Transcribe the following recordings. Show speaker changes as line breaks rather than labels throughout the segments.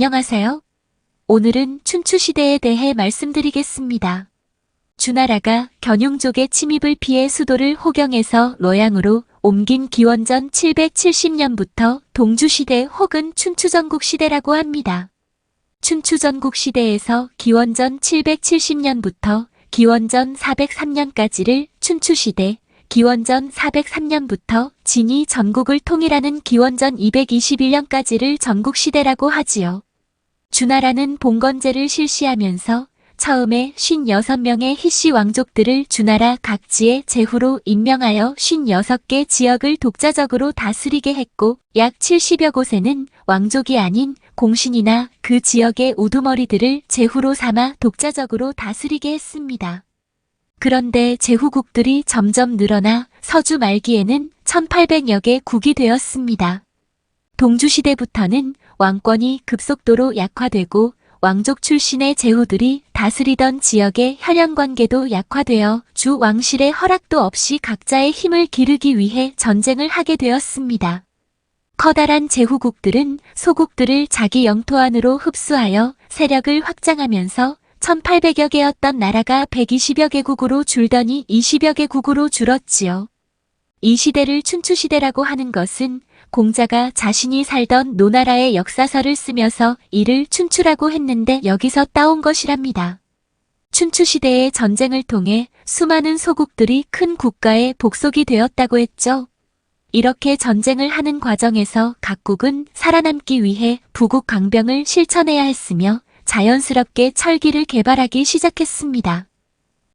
안녕하세요. 오늘은 춘추시대에 대해 말씀드리겠습니다. 주나라가 견용족의 침입을 피해 수도를 호경에서 로양으로 옮긴 기원전 770년부터 동주시대 혹은 춘추전국시대라고 합니다. 춘추전국시대에서 기원전 770년부터 기원전 403년까지를 춘추시대, 기원전 403년부터 진이 전국을 통일하는 기원전 221년까지를 전국시대라고 하지요. 주나라는 봉건제를 실시하면서 처음에 56명의 희씨 왕족들을 주나라 각지의 제후로 임명하여 56개 지역을 독자적으로 다스리게 했고 약 70여 곳에는 왕족이 아닌 공신이나 그 지역의 우두머리들을 제후로 삼아 독자적으로 다스리게 했습니다. 그런데 제후국들이 점점 늘어나 서주 말기에는 1800여 개 국이 되었습니다. 동주시대부터는 왕권이 급속도로 약화되고 왕족 출신의 제후들이 다스리던 지역의 혈연관계도 약화되어 주 왕실의 허락도 없이 각자의 힘을 기르기 위해 전쟁을 하게 되었습니다. 커다란 제후국들은 소국들을 자기 영토 안으로 흡수하여 세력을 확장하면서 1800여 개였던 나라가 120여 개국으로 줄더니 20여 개국으로 줄었지요. 이 시대를 춘추시대라고 하는 것은 공자가 자신이 살던 노나라의 역사서를 쓰면서 이를 춘추라고 했는데 여기서 따온 것이랍니다. 춘추시대의 전쟁을 통해 수많은 소국들이 큰 국가의 복속이 되었다고 했죠. 이렇게 전쟁을 하는 과정에서 각국은 살아남기 위해 부국 강병을 실천해야 했으며 자연스럽게 철기를 개발하기 시작했습니다.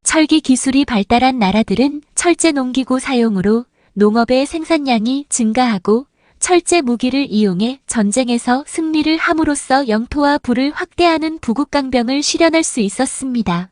철기 기술이 발달한 나라들은 철제 농기구 사용으로 농업의 생산량이 증가하고 철제 무기를 이용해 전쟁에서 승리를 함으로써 영토와 부를 확대하는 부국강병을 실현할 수 있었습니다.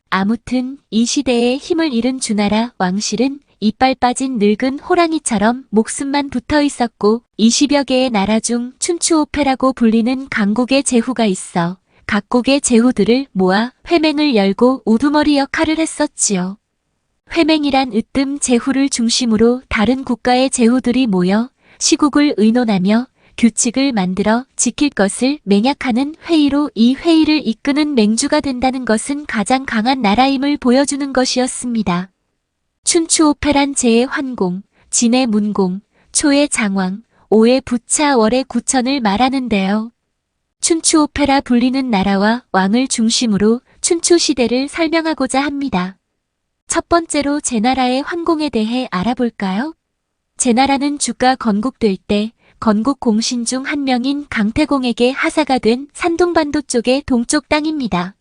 아무튼 이 시대에 힘을 잃은 주나라 왕실은 이빨 빠진 늙은 호랑이처럼 목숨만 붙어 있었고 20여 개의 나라 중 춘추오패라고 불리는 강국의 제후가 있어 각국의 제후들을 모아 회맹을 열고 우두머리 역할을 했었지요. 회맹이란 으뜸 제후를 중심으로 다른 국가의 제후들이 모여 시국을 의논하며 규칙을 만들어 지킬 것을 맹약하는 회의로 이 회의를 이끄는 맹주가 된다는 것은 가장 강한 나라임을 보여주는 것이었습니다. 춘추오패란 제의 환공, 진의 문공, 초의 장왕, 오의 부차, 월의 구천을 말하는데요. 춘추오패라 불리는 나라와 왕을 중심으로 춘추시대를 설명하고자 합니다. 첫 번째로 제나라의 환공에 대해 알아볼까요? 제나라는 주가 건국될 때 건국 공신 중 한 명인 강태공에게 하사가 된 산둥반도 쪽의 동쪽 땅입니다.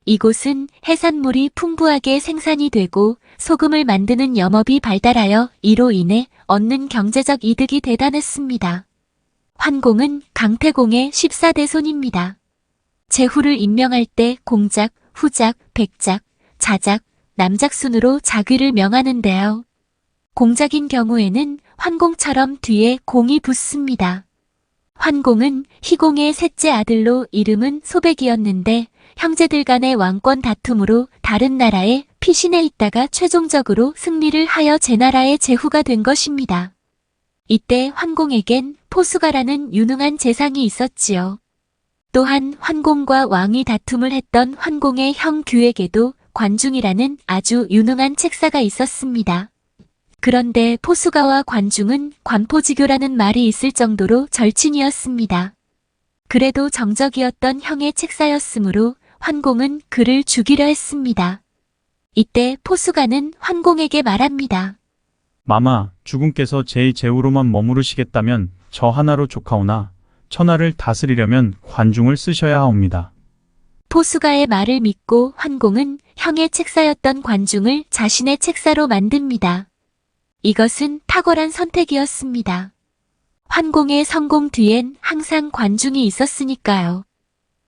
이곳은 해산물이 풍부하게 생산이 되고 소금을 만드는 염업이 발달하여 이로 인해 얻는 경제적 이득이 대단했습니다. 환공은 강태공의 14대 손입니다. 제후를 임명할 때 공작, 후작, 백작, 자작, 남작 순으로 자귀를 명하는데요. 공작인 경우에는 환공처럼 뒤에 공이 붙습니다. 환공은 희공의 셋째 아들로 이름은 소백이었는데 형제들 간의 왕권 다툼으로 다른 나라에 피신해 있다가 최종적으로 승리를 하여 제나라의 제후가 된 것입니다. 이때 환공에겐 포수가라는 유능한 재상이 있었지요. 또한 환공과 왕이 다툼을 했던 환공의 형 규에게도 관중이라는 아주 유능한 책사가 있었습니다. 그런데 포수가와 관중은 관포지교라는 말이 있을 정도로 절친이었습니다. 그래도 정적이었던 형의 책사였으므로 환공은 그를 죽이려 했습니다. 이때 포수가는 환공에게 말합니다.
마마, 주군께서 제2제후로만 머무르시겠다면 저 하나로 족하오나 천하를 다스리려면 관중을 쓰셔야 하옵니다.
포수가의 말을 믿고 환공은 형의 책사였던 관중을 자신의 책사로 만듭니다. 이것은 탁월한 선택이었습니다. 환공의 성공 뒤엔 항상 관중이 있었으니까요.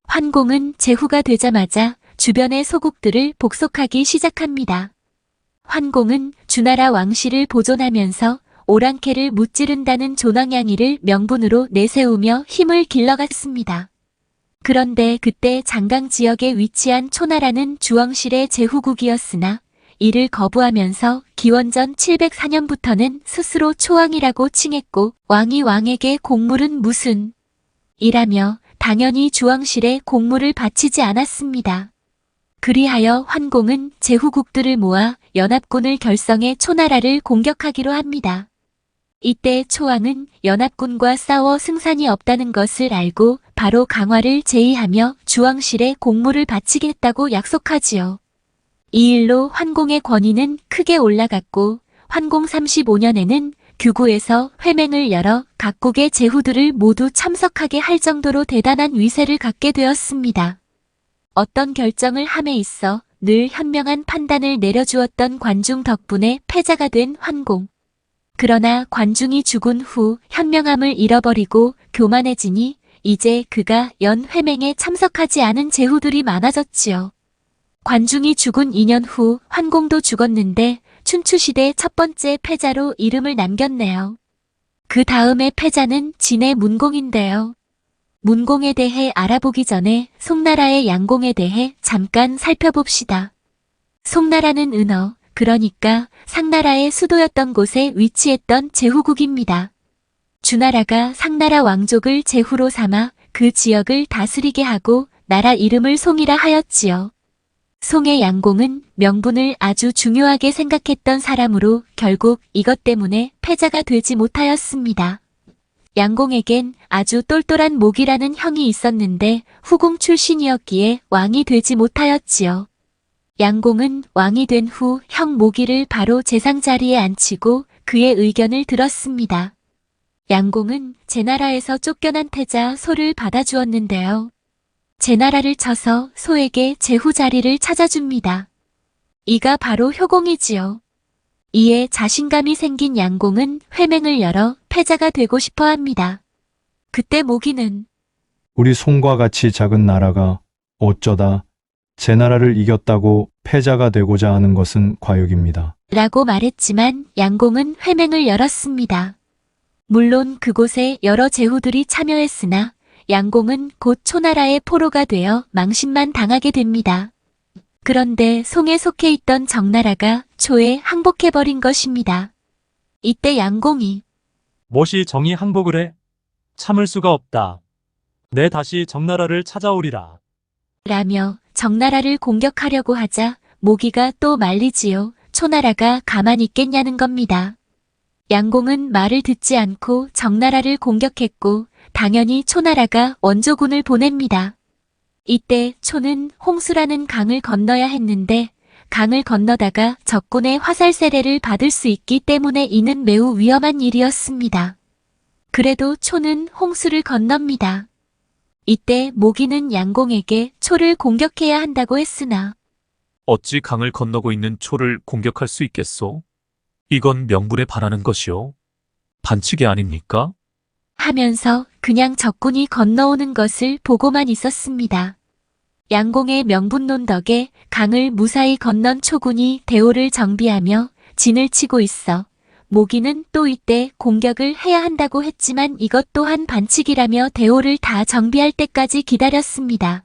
환공은 제후가 되자마자 주변의 소국들을 복속하기 시작합니다. 환공은 주나라 왕실을 보존하면서 오랑캐를 무찌른다는 존왕양이를 명분으로 내세우며 힘을 길러갔습니다. 그런데 그때 장강 지역에 위치한 초나라는 주왕실의 제후국이었으나 이를 거부하면서 기원전 704년부터는 스스로 초왕이라고 칭했고 왕이 왕에게 공물은 무슨 이라며 당연히 주왕실에 공물을 바치지 않았습니다. 그리하여 환공은 제후국들을 모아 연합군을 결성해 초나라를 공격하기로 합니다. 이때 초왕은 연합군과 싸워 승산이 없다는 것을 알고 바로 강화를 제의하며 주왕실에 공물을 바치겠다고 약속하지요. 이 일로 환공의 권위는 크게 올라갔고 환공 35년에는 규구에서 회맹을 열어 각국의 제후들을 모두 참석하게 할 정도로 대단한 위세를 갖게 되었습니다. 어떤 결정을 함에 있어 늘 현명한 판단을 내려주었던 관중 덕분에 패자가 된 환공. 그러나 관중이 죽은 후 현명함을 잃어버리고 교만해지니 이제 그가 연 회맹에 참석하지 않은 제후들이 많아졌지요. 관중이 죽은 2년 후 환공도 죽었는데 춘추시대 첫 번째 패자로 이름을 남겼네요. 그 다음의 패자는 진의 문공인데요. 문공에 대해 알아보기 전에 송나라의 양공에 대해 잠깐 살펴봅시다. 송나라는 은어, 그러니까 상나라의 수도였던 곳에 위치했던 제후국입니다. 주나라가 상나라 왕족을 제후로 삼아 그 지역을 다스리게 하고 나라 이름을 송이라 하였지요. 송의 양공은 명분을 아주 중요하게 생각했던 사람으로 결국 이것 때문에 패자가 되지 못하였습니다. 양공에겐 아주 똘똘한 모기라는 형이 있었는데 후공 출신이었기에 왕이 되지 못하였지요. 양공은 왕이 된 후 형 모기를 바로 재상 자리에 앉히고 그의 의견을 들었습니다. 양공은 제나라에서 쫓겨난 태자 소를 받아주었는데요. 제나라를 쳐서 소에게 제후 자리를 찾아줍니다. 이가 바로 효공이지요. 이에 자신감이 생긴 양공은 회맹을 열어 패자가 되고 싶어 합니다. 그때 모기는
우리 송과 같이 작은 나라가 어쩌다 제 나라를 이겼다고 패자가 되고자 하는 것은 과욕입니다.
라고 말했지만 양공은 회맹을 열었습니다. 물론 그곳에 여러 제후들이 참여했으나 양공은 곧 초나라의 포로가 되어 망신만 당하게 됩니다. 그런데 송에 속해 있던 정나라가 초에 항복해버린 것입니다. 이때 양공이
못이 정이 항복을 해? 참을 수가 없다. 내 다시 정나라를 찾아오리라.
라며 정나라를 공격하려고 하자 모기가 또 말리지요. 초나라가 가만히 있겠냐는 겁니다. 양공은 말을 듣지 않고 정나라를 공격했고 당연히 초나라가 원조군을 보냅니다. 이때 초는 홍수라는 강을 건너야 했는데 강을 건너다가 적군의 화살 세례를 받을 수 있기 때문에 이는 매우 위험한 일이었습니다. 그래도 초는 홍수를 건넙니다. 이때 모기는 양공에게 초를 공격해야 한다고 했으나
어찌 강을 건너고 있는 초를 공격할 수 있겠소? 이건 명분에 반하는 것이오. 반칙이 아닙니까?
하면서 그냥 적군이 건너오는 것을 보고만 있었습니다. 양공의 명분론 덕에 강을 무사히 건넌 초군이 대오를 정비하며 진을 치고 있어 모기는 또 이때 공격을 해야 한다고 했지만 이것 또한 반칙이라며 대오를 다 정비할 때까지 기다렸습니다.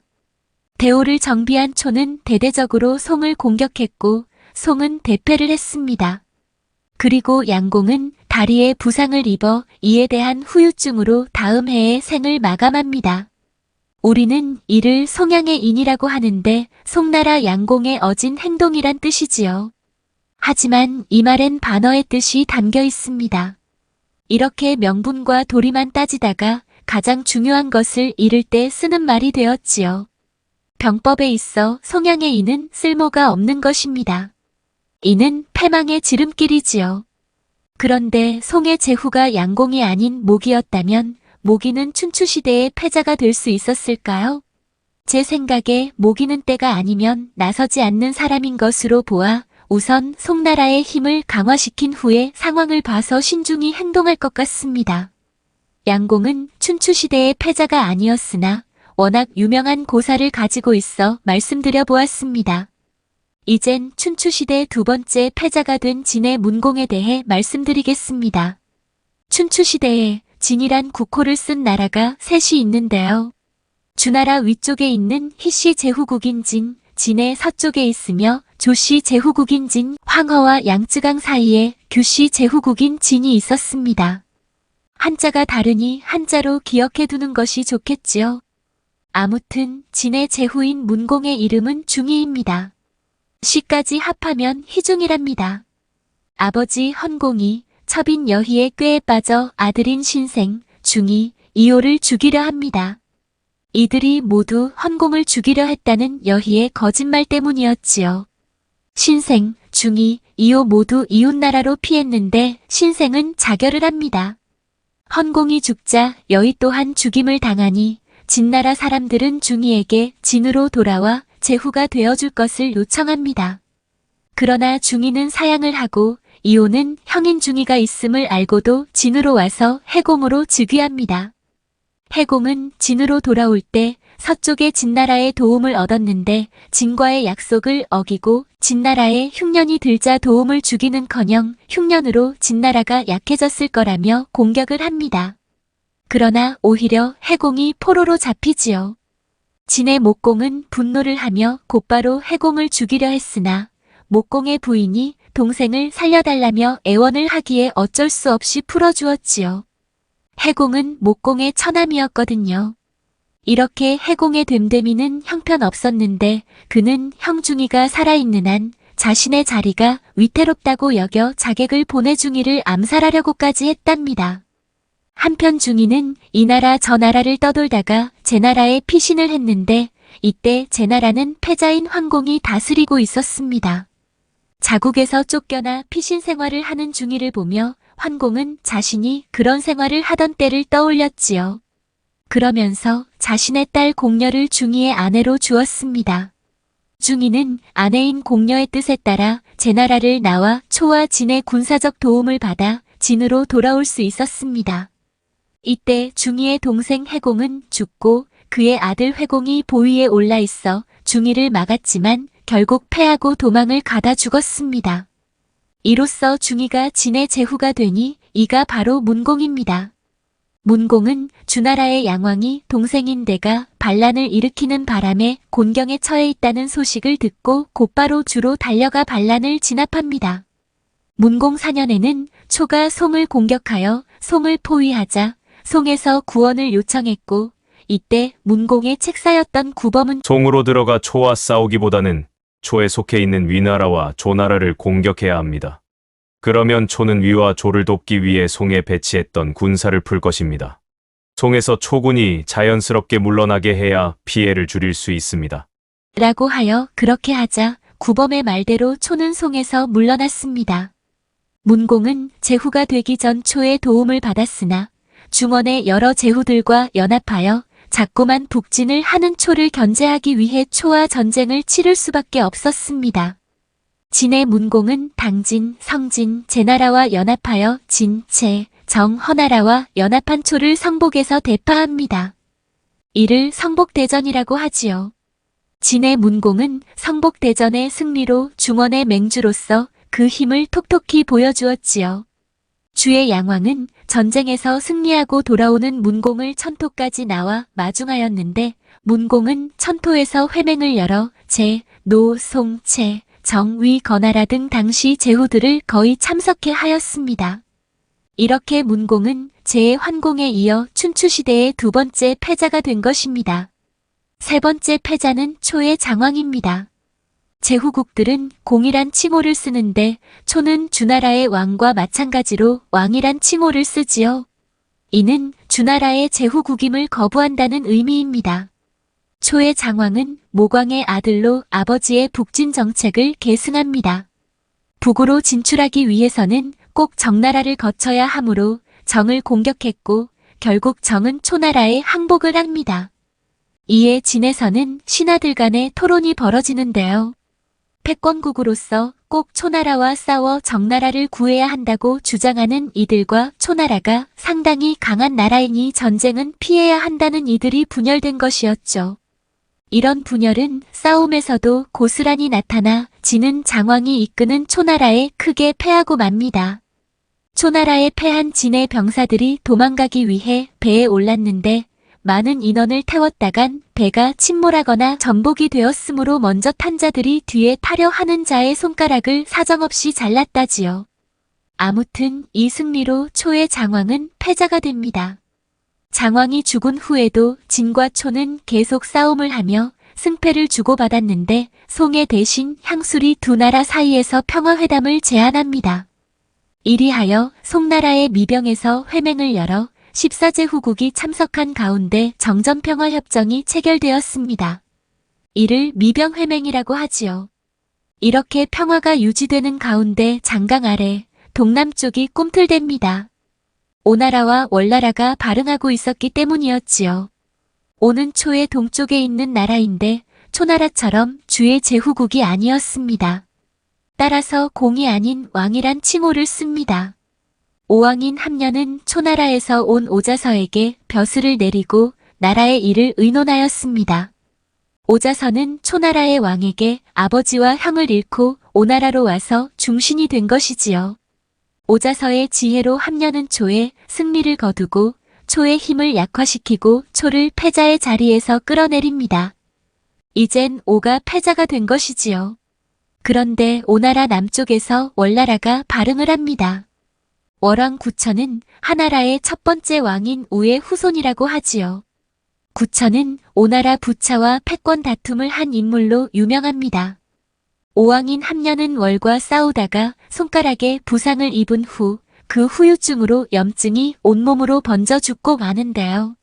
대오를 정비한 초는 대대적으로 송을 공격했고 송은 대패를 했습니다. 그리고 양공은 다리에 부상을 입어 이에 대한 후유증으로 다음 해에 생을 마감합니다. 우리는 이를 송양의 인이라고 하는데 송나라 양공의 어진 행동이란 뜻이지요. 하지만 이 말엔 반어의 뜻이 담겨 있습니다. 이렇게 명분과 도리만 따지다가 가장 중요한 것을 잃을 때 쓰는 말이 되었지요. 병법에 있어 송양의 인은 쓸모가 없는 것입니다. 이는 패망의 지름길이지요. 그런데 송의 제후가 양공이 아닌 모기였다면 모기는 춘추시대의 패자가 될 수 있었을까요? 제 생각에 모기는 때가 아니면 나서지 않는 사람인 것으로 보아 우선 송나라의 힘을 강화시킨 후에 상황을 봐서 신중히 행동할 것 같습니다. 양공은 춘추시대의 패자가 아니었으나 워낙 유명한 고사를 가지고 있어 말씀드려 보았습니다. 이젠 춘추시대 두 번째 패자가 된 진의 문공에 대해 말씀드리겠습니다. 춘추시대에 진이란 국호를 쓴 나라가 셋이 있는데요. 주나라 위쪽에 있는 희씨 제후국인 진, 진의 서쪽에 있으며 조씨 제후국인 진, 황허와 양쯔강 사이에 규씨 제후국인 진이 있었습니다. 한자가 다르니 한자로 기억해 두는 것이 좋겠지요. 아무튼 진의 제후인 문공의 이름은 중이입니다. 시까지 합하면 희중이랍니다. 아버지 헌공이 첩인 여희의 꾀에 빠져 아들인 신생, 중이, 이호를 죽이려 합니다. 이들이 모두 헌공을 죽이려 했다는 여희의 거짓말 때문이었지요. 신생, 중이, 이호 모두 이웃나라로 피했는데 신생은 자결을 합니다. 헌공이 죽자 여희 또한 죽임을 당하니 진나라 사람들은 중이에게 진으로 돌아와 제후가 되어줄 것을 요청합니다. 그러나 중이는 사양을 하고 이호는 형인 중이가 있음을 알고도 진으로 와서 해공으로 즉위합니다. 해공은 진으로 돌아올 때 서쪽의 진나라의 도움을 얻었는데 진과의 약속을 어기고 진나라에 흉년이 들자 도움을 주기는커녕 흉년으로 진나라가 약해졌을 거라며 공격을 합니다. 그러나 오히려 해공이 포로로 잡히지요. 진의 목공은 분노를 하며 곧바로 해공을 죽이려 했으나 목공의 부인이 동생을 살려달라며 애원을 하기에 어쩔 수 없이 풀어주었지요. 해공은 목공의 처남이었거든요. 이렇게 해공의 됨됨이는 형편없었는데 그는 형중이가 살아있는 한 자신의 자리가 위태롭다고 여겨 자객을 보내 중이를 암살하려고까지 했답니다. 한편 중이는 이 나라 저 나라를 떠돌다가 제나라에 피신을 했는데 이때 제나라는 패자인 황공이 다스리고 있었습니다. 자국에서 쫓겨나 피신 생활을 하는 중이를 보며 환공은 자신이 그런 생활을 하던 때를 떠올렸지요. 그러면서 자신의 딸 공녀를 중이의 아내로 주었습니다. 중이는 아내인 공녀의 뜻에 따라 제나라를 나와 초와 진의 군사적 도움을 받아 진으로 돌아올 수 있었습니다. 이때 중이의 동생 해공은 죽고 그의 아들 회공이 보위에 올라 있어 중이를 막았지만 결국 패하고 도망을 가다 죽었습니다. 이로써 중이가 진의 제후가 되니 이가 바로 문공입니다. 문공은 주나라의 양왕이 동생인 데가 반란을 일으키는 바람에 곤경에 처해 있다는 소식을 듣고 곧바로 주로 달려가 반란을 진압합니다. 문공 4년에는 초가 송을 공격하여 송을 포위하자 송에서 구원을 요청했고 이때 문공의 책사였던 구범은
송으로 들어가 초와 싸우기보다는 초에 속해 있는 위나라와 조나라를 공격해야 합니다. 그러면 초는 위와 조를 돕기 위해 송에 배치했던 군사를 풀 것입니다. 송에서 초군이 자연스럽게 물러나게 해야 피해를 줄일 수 있습니다.
라고 하여 그렇게 하자 구범의 말대로 초는 송에서 물러났습니다. 문공은 제후가 되기 전 초의 도움을 받았으나 중원의 여러 제후들과 연합하여 자꾸만 북진을 하는 초를 견제하기 위해 초와 전쟁을 치를 수밖에 없었습니다. 진의 문공은 당진, 성진, 제나라와 연합하여 진, 제, 정, 허나라와 연합한 초를 성복에서 대파합니다. 이를 성복대전이라고 하지요. 진의 문공은 성복대전의 승리로 중원의 맹주로서 그 힘을 톡톡히 보여주었지요. 주의 양왕은 전쟁에서 승리하고 돌아오는 문공을 천토까지 나와 마중하였는데 문공은 천토에서 회맹을 열어 제, 노, 송, 채, 정, 위, 거나라 등 당시 제후들을 거의 참석해 하였습니다. 이렇게 문공은 제의 환공에 이어 춘추시대의 두 번째 패자가 된 것입니다. 세 번째 패자는 초의 장왕입니다. 제후국들은 공이란 칭호를 쓰는데 초는 주나라의 왕과 마찬가지로 왕이란 칭호를 쓰지요. 이는 주나라의 제후국임을 거부한다는 의미입니다. 초의 장왕은 모광의 아들로 아버지의 북진 정책을 계승합니다. 북으로 진출하기 위해서는 꼭 정나라를 거쳐야 하므로 정을 공격했고 결국 정은 초나라에 항복을 합니다. 이에 진에서는 신하들 간의 토론이 벌어지는데요. 패권국으로서 꼭 초나라와 싸워 정나라를 구해야 한다고 주장하는 이들과 초나라가 상당히 강한 나라이니 전쟁은 피해야 한다는 이들이 분열된 것이었죠. 이런 분열은 싸움에서도 고스란히 나타나 진은 장왕이 이끄는 초나라에 크게 패하고 맙니다. 초나라에 패한 진의 병사들이 도망가기 위해 배에 올랐는데 많은 인원을 태웠다간 배가 침몰하거나 전복이 되었으므로 먼저 탄 자들이 뒤에 타려 하는 자의 손가락을 사정없이 잘랐다지요. 아무튼 이 승리로 초의 장왕은 패자가 됩니다. 장왕이 죽은 후에도 진과 초는 계속 싸움을 하며 승패를 주고받았는데 송해 대신 향술이 두 나라 사이에서 평화회담을 제안합니다. 이리하여 송나라의 미병에서 회맹을 열어 14제 후국이 참석한 가운데 정전평화협정이 체결되었습니다. 이를 미병회맹이라고 하지요. 이렇게 평화가 유지되는 가운데 장강 아래 동남쪽이 꿈틀댑니다. 오나라와 월나라가 발응하고 있었기 때문이었지요. 오는 초의 동쪽에 있는 나라인데 초나라처럼 주의 제후국이 아니었습니다. 따라서 공이 아닌 왕이란 칭호를 씁니다. 오왕인 함녀는 초나라에서 온 오자서에게 벼슬을 내리고 나라의 일을 의논하였습니다. 오자서는 초나라의 왕에게 아버지와 형을 잃고 오나라로 와서 중신이 된 것이지요. 오자서의 지혜로 함녀는 초의 승리를 거두고 초의 힘을 약화시키고 초를 패자의 자리에서 끌어내립니다. 이젠 오가 패자가 된 것이지요. 그런데 오나라 남쪽에서 월나라가 발응을 합니다. 월왕 구천은 하나라의 첫 번째 왕인 우의 후손이라고 하지요. 구천은 오나라 부차와 패권 다툼을 한 인물로 유명합니다. 오왕인 함녀는 월과 싸우다가 손가락에 부상을 입은 후 그 후유증으로 염증이 온몸으로 번져 죽고 마는데요.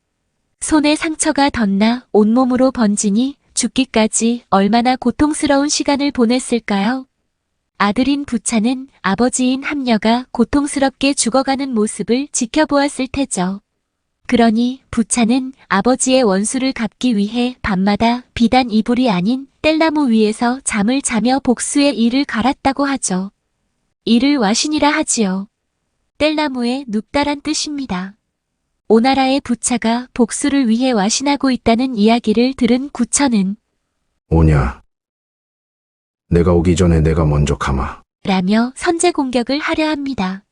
손에 상처가 덧나 온몸으로 번지니 죽기까지 얼마나 고통스러운 시간을 보냈을까요? 아들인 부차는 아버지인 함녀가 고통스럽게 죽어가는 모습을 지켜보았을 테죠. 그러니 부차는 아버지의 원수를 갚기 위해 밤마다 비단 이불이 아닌 뗄나무 위에서 잠을 자며 복수의 이를 갈았다고 하죠. 이를 와신이라 하지요. 뗄나무에 눕다란 뜻입니다. 오나라의 부차가 복수를 위해 와신하고 있다는 이야기를 들은 구천은
오냐. 내가 오기 전에 내가 먼저 가마.
라며 선제 공격을 하려 합니다.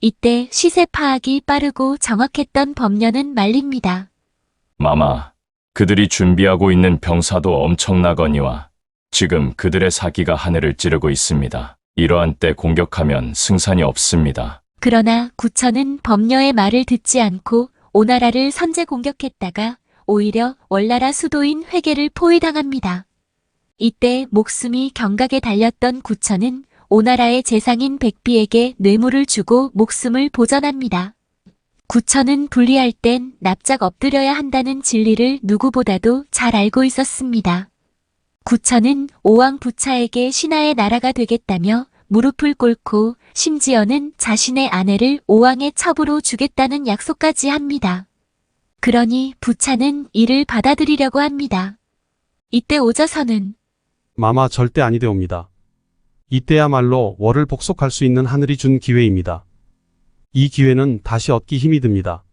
이때 시세 파악이 빠르고 정확했던 범녀는 말립니다.
마마, 그들이 준비하고 있는 병사도 엄청나거니와 지금 그들의 사기가 하늘을 찌르고 있습니다. 이러한 때 공격하면 승산이 없습니다.
그러나 구천은 범녀의 말을 듣지 않고 오나라를 선제 공격했다가 오히려 월나라 수도인 회계를 포위당합니다. 이때 목숨이 경각에 달렸던 구천은 오나라의 재상인 백비에게 뇌물을 주고 목숨을 보전합니다. 구천은 불리할 땐 납작 엎드려야 한다는 진리를 누구보다도 잘 알고 있었습니다. 구천은 오왕 부차에게 신하의 나라가 되겠다며 무릎을 꿇고 심지어는 자신의 아내를 오왕의 첩으로 주겠다는 약속까지 합니다. 그러니 부차는 이를 받아들이려고 합니다. 이때 오자서는
마마 절대 아니되옵니다. 이때야말로 월을 복속할 수 있는 하늘이 준 기회입니다. 이 기회는 다시 얻기 힘이 듭니다.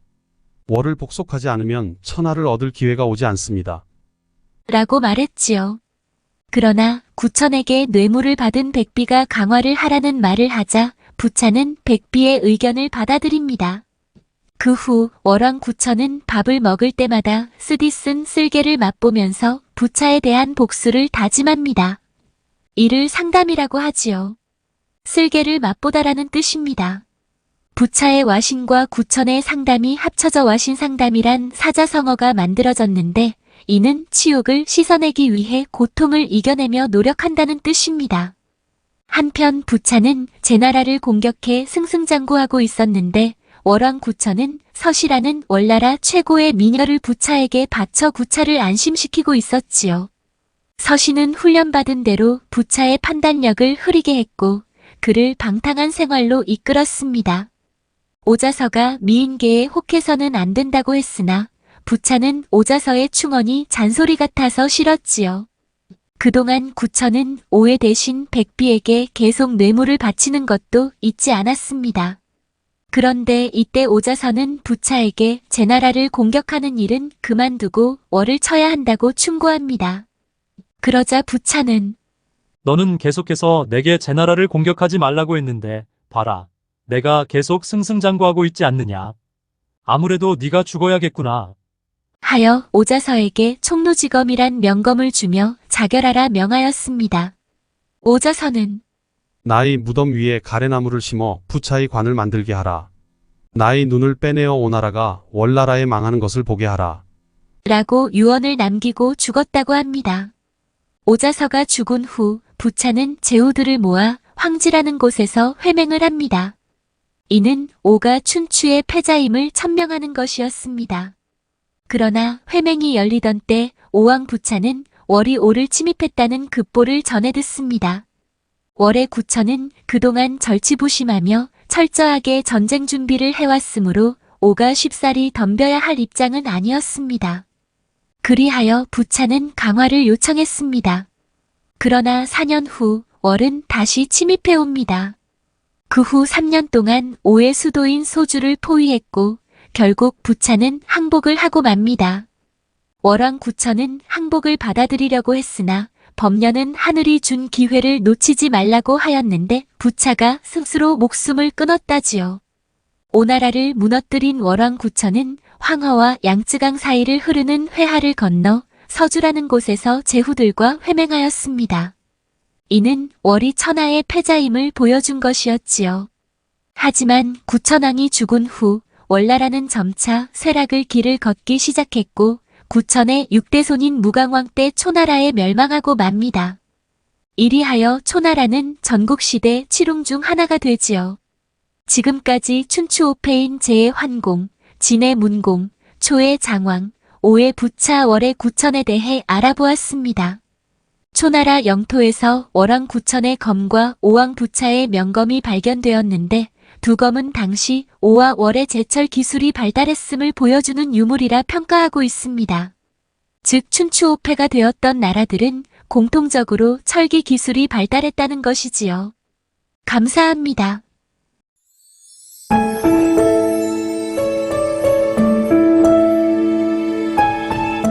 월을 복속하지 않으면 천하를 얻을 기회가 오지 않습니다.
라고 말했지요. 그러나 구천에게 뇌물을 받은 백비가 강화를 하라는 말을 하자 부차는 백비의 의견을 받아들입니다. 그 후 월왕 구천은 밥을 먹을 때마다 쓰디쓴 쓸개를 맛보면서 부차에 대한 복수를 다짐합니다. 이를 상담이라고 하지요. 쓸개를 맛보다라는 뜻입니다. 부차의 와신과 구천의 상담이 합쳐져 와신 상담이란 사자성어가 만들어졌는데 이는 치욕을 씻어내기 위해 고통을 이겨내며 노력한다는 뜻입니다. 한편 부차는 제나라를 공격해 승승장구하고 있었는데 월왕 구천은 서시라는 월나라 최고의 미녀를 부차에게 바쳐 구차를 안심시키고 있었지요. 서시는 훈련받은 대로 부차의 판단력을 흐리게 했고 그를 방탕한 생활로 이끌었습니다. 오자서가 미인계에 혹해서는 안 된다고 했으나 부차는 오자서의 충언이 잔소리 같아서 싫었지요. 그동안 구천은 오해 대신 백비에게 계속 뇌물을 바치는 것도 잊지 않았습니다. 그런데 이때 오자서는 부차에게 제나라를 공격하는 일은 그만두고 월을 쳐야 한다고 충고합니다. 그러자 부차는
너는 계속해서 내게 제나라를 공격하지 말라고 했는데 봐라. 내가 계속 승승장구하고 있지 않느냐. 아무래도 네가 죽어야겠구나.
하여 오자서에게 총노지검이란 명검을 주며 자결하라 명하였습니다. 오자서는
나의 무덤 위에 가래나무를 심어 부차의 관을 만들게 하라. 나의 눈을 빼내어 오나라가 월나라에 망하는 것을 보게 하라.
라고 유언을 남기고 죽었다고 합니다. 오자서가 죽은 후 부차는 제후들을 모아 황지라는 곳에서 회맹을 합니다. 이는 오가 춘추의 패자임을 천명하는 것이었습니다. 그러나 회맹이 열리던 때 오왕 부차는 월이 오를 침입했다는 급보를 전해 듣습니다. 월의 구천은 그동안 절치부심하며 철저하게 전쟁 준비를 해왔으므로 오가 쉽사리 덤벼야 할 입장은 아니었습니다. 그리하여 부차는 강화를 요청했습니다. 그러나 4년 후 월은 다시 침입해옵니다. 그 후 3년 동안 오의 수도인 소주를 포위했고 결국 부차는 항복을 하고 맙니다. 월왕 구천은 항복을 받아들이려고 했으나 범녀는 하늘이 준 기회를 놓치지 말라고 하였는데 부차가 스스로 목숨을 끊었다지요. 오나라를 무너뜨린 월왕 구천은 황허와 양쯔강 사이를 흐르는 회하를 건너 서주라는 곳에서 제후들과 회맹하였습니다. 이는 월이 천하의 패자임을 보여준 것이었지요. 하지만 구천왕이 죽은 후 월나라는 점차 쇠락을 길을 걷기 시작했고 구천의 6대손인 무강왕 때 초나라에 멸망하고 맙니다. 이리하여 초나라는 전국시대 칠웅 중 하나가 되지요. 지금까지 춘추 5패인 제의 환공, 진의 문공, 초의 장왕, 오의 부차, 월의 구천에 대해 알아보았습니다. 초나라 영토에서 월왕 구천의 검과 오왕 부차의 명검이 발견되었는데 두 검은 당시 오와 월의 제철 기술이 발달했음을 보여주는 유물이라 평가하고 있습니다. 즉 춘추 5패가 되었던 나라들은 공통적으로 철기 기술이 발달했다는 것이지요. 감사합니다.